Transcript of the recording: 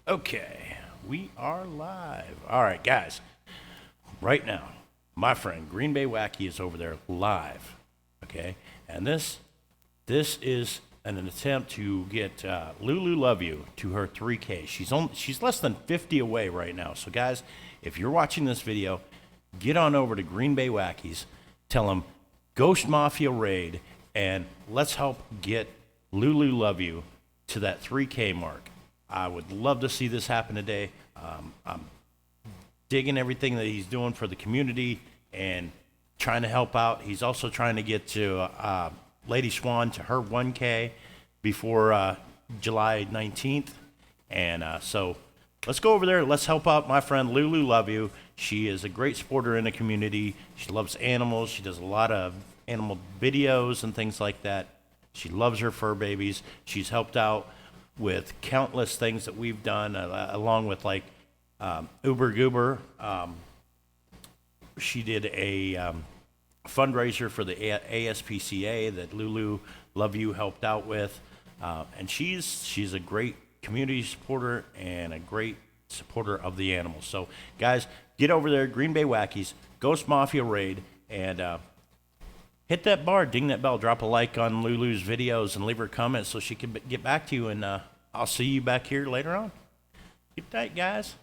Okay, we are live. All right, guys. Right now, my friend Green Bay Wacky is over there live. Okay, and this is an attempt to get Lu-Lu-Luvu to her 3K. She's less than 50 away right now. So, guys, if you're watching this video, get on over to Green Bay Wackies. Tell them Ghost Mafia raid, and let's help get Lu-Lu-Luvu to that 3K mark. I would love to see this happen today. I'm digging everything that he's doing for the community and trying to help out. He's also trying to get to Lady Swan to her 1K before July 19th. And so let's go over there. Let's help out my friend Lu-Lu-Luvu. She is a great supporter in the community. She loves animals. She does a lot of animal videos and things like that. She loves her fur babies. She's helped out with countless things that we've done, along with like Uber Goober. She did a fundraiser for the ASPCA that Lu-Lu-Luvu helped out with, and she's a great community supporter and a great supporter of the animals. So, guys, get over there, Green Bay Wackies, Ghost Mafia raid, and hit that bar, ding that bell, drop a like on Lulu's videos, and leave her a comment so she can get back to you. And I'll see you back here later on. Keep tight, guys.